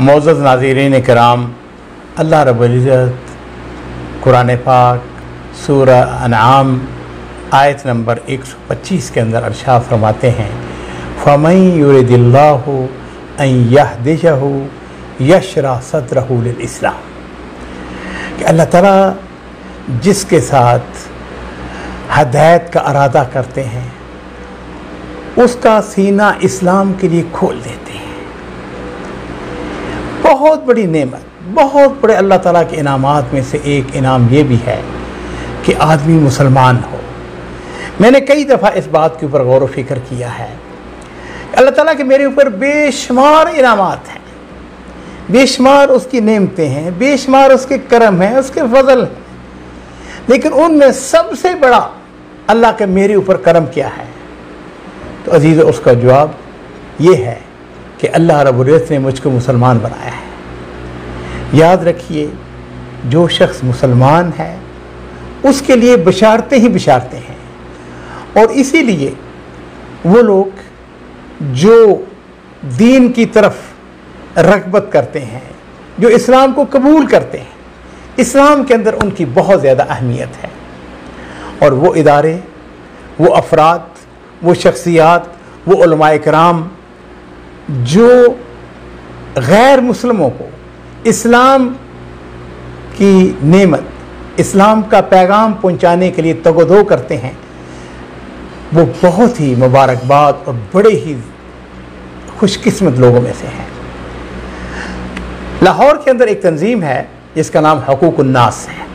मोअज़्ज़ज़ नाज़रीन कराम, अल्लाह रब्बुल इज़्ज़त कुरान पाक सूरह अनआम आयत नंबर 125 के अंदर इरशाद फरमाते हैं, फ़मन युरिदिल्लाहु अन यहदियहु यशरह सद्रहु लिल इस्लाम, कि अल्लाह ताला जिसके साथ हदायत का इरादा करते हैं उसका सीना इस्लाम के लिए खोल देते हैं। बहुत बड़ी नेमत, बहुत बड़े अल्लाह ताला के इनामात में से एक इनाम ये भी है कि आदमी मुसलमान हो। मैंने कई दफ़ा इस बात के ऊपर गौर व फिक्र किया है। अल्लाह ताला के मेरे ऊपर बेशुमार इनामात हैं, बेशुमार उसकी नेमतें हैं, बेशुमार उसके करम हैं, उसके फजल हैं, लेकिन उनमें सबसे बड़ा अल्लाह के मेरे ऊपर करम क्या है? तो अजीज़, उसका जवाब ये है कि अल्लाह रब्बुल इज़्ज़त ने मुझको मुसलमान बनाया है। याद रखिए, जो शख्स मुसलमान है उसके लिए बशारतें ही बशारतें हैं, और इसीलिए वो लोग जो दीन की तरफ रग़बत करते हैं, जो इस्लाम को कबूल करते हैं, इस्लाम के अंदर उनकी बहुत ज़्यादा अहमियत है। और वो इदारे, वो अफराद, वो शख्सियात, वो उलमाए किराम जो गैर मुस्लिमों को इस्लाम की नेमत, इस्लाम का पैगाम पहुंचाने के लिए तगदो करते हैं, वो बहुत ही मुबारकबाद और बड़े ही खुशकिस्मत लोगों में से हैं। लाहौर के अंदर एक तंजीम है जिसका नाम हकूक़ुन नास है।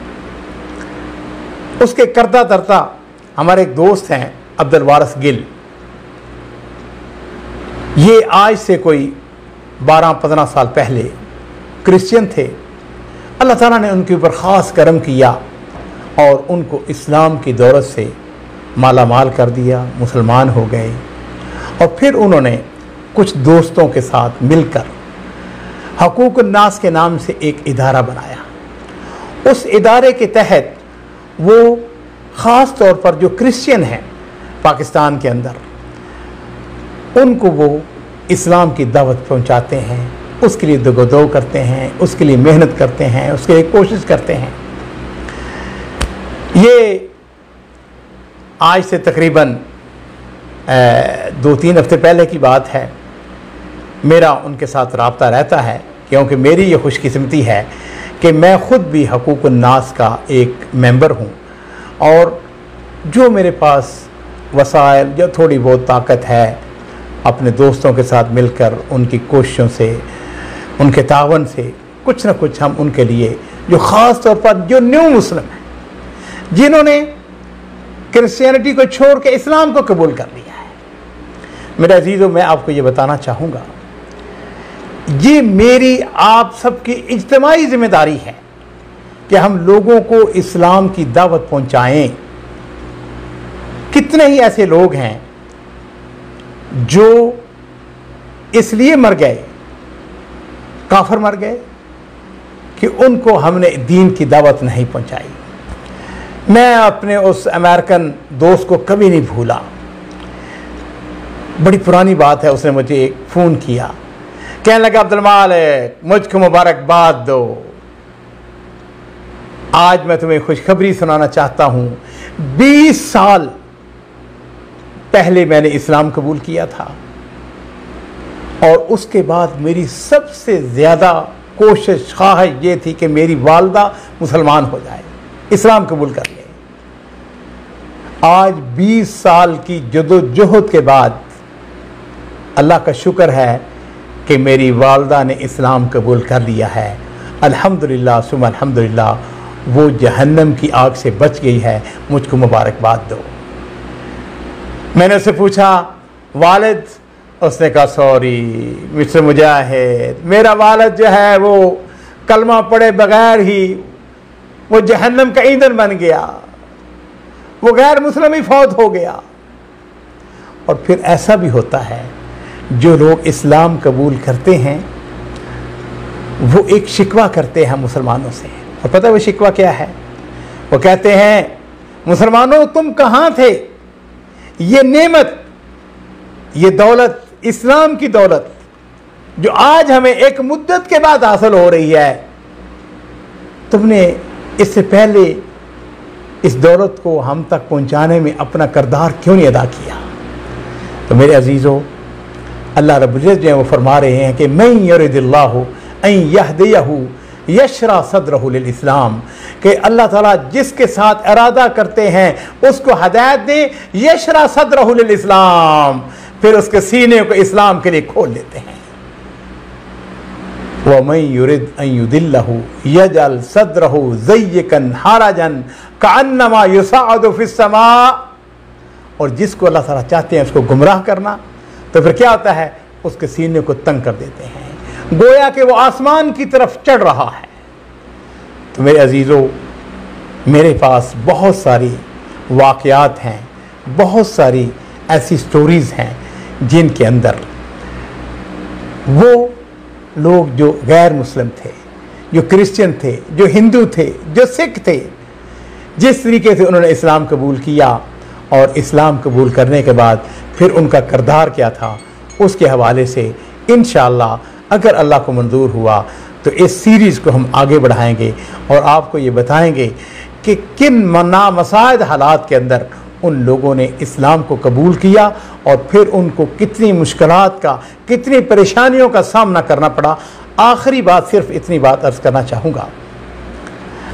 उसके करता धरता हमारे एक दोस्त हैं अब्दुल वारिस गिल। ये आज से कोई 12-15 साल पहले क्रिश्चियन थे। अल्लाह ताला ने उनके ऊपर ख़ास करम किया और उनको इस्लाम की दौलत से माला माल कर दिया, मुसलमान हो गए। और फिर उन्होंने कुछ दोस्तों के साथ मिलकर हकूक़ुन नास के नाम से एक इदारा बनाया। उस इदारे के तहत वो ख़ास तौर पर जो क्रिश्चियन हैं पाकिस्तान के अंदर, उनको वो इस्लाम की दावत पहुंचाते हैं, उसके लिए दगोदो करते हैं, उसके लिए मेहनत करते हैं, उसके लिए कोशिश करते हैं। ये आज से तकरीबन 2-3 हफ्ते पहले की बात है। मेरा उनके साथ राब्ता रहता है, क्योंकि मेरी ये खुशकिस्मती है कि मैं ख़ुद भी हकूक़ुन नास का एक मेंबर हूँ, और जो मेरे पास वसाइल, जो थोड़ी बहुत ताकत है, अपने दोस्तों के साथ मिलकर उनकी कोशिशों से, उनके तावन से कुछ न कुछ हम उनके लिए, जो ख़ास तौर पर जो न्यू मुस्लिम हैं, जिन्होंने क्रिश्चियनिटी को छोड़ के इस्लाम को कबूल कर लिया है, मेरे अजीज़ों, मैं आपको ये बताना चाहूँगा, ये मेरी आप सबकी इज्तिमाई ज़िम्मेदारी है कि हम लोगों को इस्लाम की दावत पहुँचाएँ। कितने ही ऐसे लोग हैं जो इसलिए मर गए, काफिर मर गए, कि उनको हमने दीन की दावत नहीं पहुंचाई। मैं अपने उस अमेरिकन दोस्त को कभी नहीं भूला। बड़ी पुरानी बात है, उसने मुझे एक फ़ोन किया, कहने लगा, अब्दुल मालिक, मुझको मुबारकबाद दो, आज मैं तुम्हें खुशखबरी सुनाना चाहता हूँ। 20 साल पहले मैंने इस्लाम कबूल किया था, और उसके बाद मेरी सबसे ज़्यादा कोशिश ख्वाहिश ये थी कि मेरी वालदा मुसलमान हो जाए, इस्लाम कबूल कर ले। आज 20 साल की जदोजहद के बाद अल्लाह का शुक्र है कि मेरी वालदा ने इस्लाम कबूल कर लिया है। अल्हम्दुलिल्लाह सुम्मा अल्हम्दुलिल्लाह, वो जहन्नम की आग से बच गई है। मुझको मुबारकबाद दो। मैंने उससे पूछा, वालिद? उसने कहा, सॉरी मिस्टर मुजाहिद, मेरा वालिद जो है वो कलमा पढ़े बगैर ही वो जहन्नम का ईंधन बन गया, वो गैर मुस्लिम ही फौत हो गया। और फिर ऐसा भी होता है, जो लोग इस्लाम कबूल करते हैं वो एक शिकवा करते हैं मुसलमानों से। और पता है वो शिकवा क्या है? वो कहते हैं, मुसलमानों तुम कहाँ थे? ये नेमत, ये दौलत, इस्लाम की दौलत जो आज हमें एक मुद्दत के बाद हासिल हो रही है, तुमने इससे पहले इस दौलत को हम तक पहुंचाने में अपना किरदार क्यों नहीं अदा किया? तो मेरे अजीज़ों, अल्लाह रब्बुल इज़्ज़त जो है वो फरमा रहे हैं कि मैं युरिदिल्लाहु अन यहदियहु यशरा सदरहु लिल इस्लाम, कि अल्लाह ताला जिसके साथ इरादा करते हैं उसको हदायत दे, यशरा सदरहु लिल इस्लाम, फिर उसके सीने को इस्लाम के लिए खोल देते हैं। व मैं युरिद अन युदिल्लहु यजअल सदरहु ज़य्यकन हरजन कअन्नमा युसअदु फिस समा, और जिसको अल्लाह ताला चाहते हैं उसको गुमराह करना, तो फिर क्या होता है, उसके सीने को तंग कर देते हैं, गोया कि वो आसमान की तरफ चढ़ रहा है। तो मेरे अजीज़ों, मेरे पास बहुत सारी वाक़यात हैं, बहुत सारी ऐसी स्टोरीज़ हैं जिनके अंदर वो लोग जो गैर मुस्लिम थे, जो क्रिश्चियन थे, जो हिंदू थे, जो सिख थे, जिस तरीके से उन्होंने इस्लाम कबूल किया और इस्लाम कबूल करने के बाद फिर उनका किरदार क्या था, उसके हवाले से इंशाअल्लाह अगर अल्लाह को मंजूर हुआ तो इस सीरीज़ को हम आगे बढ़ाएंगे और आपको ये बताएंगे कि किन नामसाइद हालात के अंदर उन लोगों ने इस्लाम को कबूल किया और फिर उनको कितनी मुश्किलात का, कितनी परेशानियों का सामना करना पड़ा। आखिरी बात, सिर्फ इतनी बात अर्ज़ करना चाहूँगा।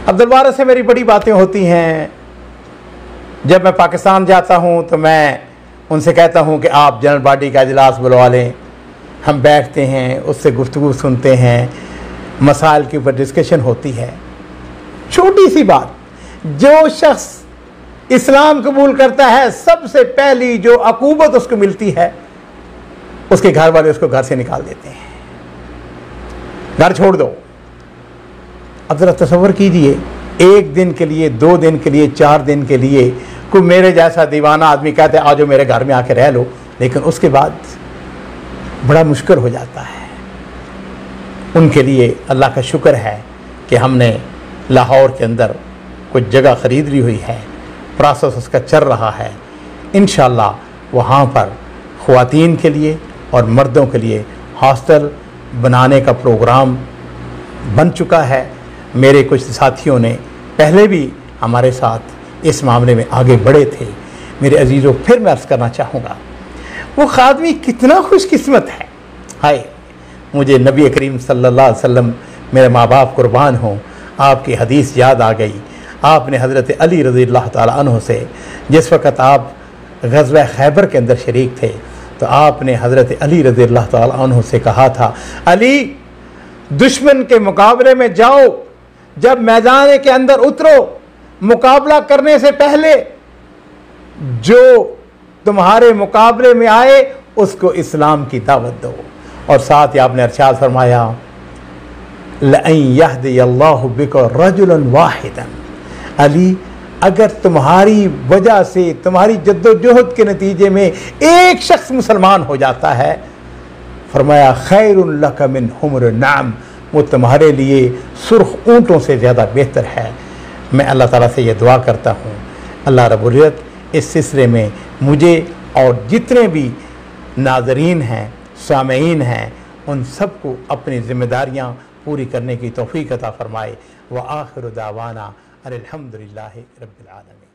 अब्दुल वारिस से मेरी बड़ी बातें होती हैं। जब मैं पाकिस्तान जाता हूँ तो मैं उनसे कहता हूँ कि आप जनरल बॉडी का इजलास बुलवा लें, हम बैठते हैं, उससे गुफ्तगू सुनते हैं, मसाइल के ऊपर डिस्कशन होती है। छोटी सी बात, जो शख्स इस्लाम कबूल करता है, सबसे पहली जो अकूबत उसको मिलती है, उसके घर वाले उसको घर से निकाल देते हैं, घर छोड़ दो। अब ज़रा तसव्वुर कीजिए, एक दिन के लिए, 2 दिन के लिए, 4 दिन के लिए कोई मेरे जैसा दीवाना आदमी कहते हैं आज मेरे घर में आके रह लो, लेकिन उसके बाद बड़ा मुश्किल हो जाता है। उनके लिए अल्लाह का शुक्र है कि हमने लाहौर के अंदर कुछ जगह ख़रीद ली हुई है, प्रोसेस उसका चल रहा है। इंशाअल्लाह वहाँ पर ख़वातीन के लिए और मर्दों के लिए हॉस्टल बनाने का प्रोग्राम बन चुका है। मेरे कुछ साथियों ने पहले भी हमारे साथ इस मामले में आगे बढ़े थे। मेरे अजीज़ों, फिर मैं अर्ज़ करना चाहूँगा, वो खादमी कितना खुशकिस्मत है। हाय, मुझे नबी करीम सल्लल्लाहु अलैहि वसल्लम, मेरे माँ बाप कुर्बान हों, आपकी हदीस याद आ गई। आपने हज़रत अली रज़ियल्लाहु ताला अन्हु से, जिस वक़्त आप ग़ज़वा खैबर के अंदर शरीक थे, तो आपने हज़रत अली रज़ियल्लाहु ताला अन्हु से कहा था, अली दुश्मन के मुकाबले में जाओ, जब मैदान के अंदर उतरो, मुकाबला करने से पहले जो तुम्हारे मुकाबले में आए उसको इस्लाम की दावत दो। और साथ ही आपने इरशाद फरमाया, लअन यहदियल्लाहु बिका रजुलन वाहिदन, अली अगर तुम्हारी वजह से, तुम्हारी जद्दोजहद के नतीजे में एक शख्स मुसलमान हो जाता है, फरमाया खैरुन लका मिन हुम्र नाम, वो तुम्हारे लिए सुर्ख ऊँटों से ज़्यादा बेहतर है। मैं अल्लाह ताला से ये दुआ करता हूँ, अल्लाह रब्बुल इज़्ज़त इस सिलसिले में मुझे और जितने भी नाज़रीन हैं, सामईन हैं, उन सबको अपनी ज़िम्मेदारियाँ पूरी करने की तौफ़ीक़ अता फ़रमाए। व आखिर दावाना अनिल हम्दुलिल्लाहि रब्बिल आलमीन।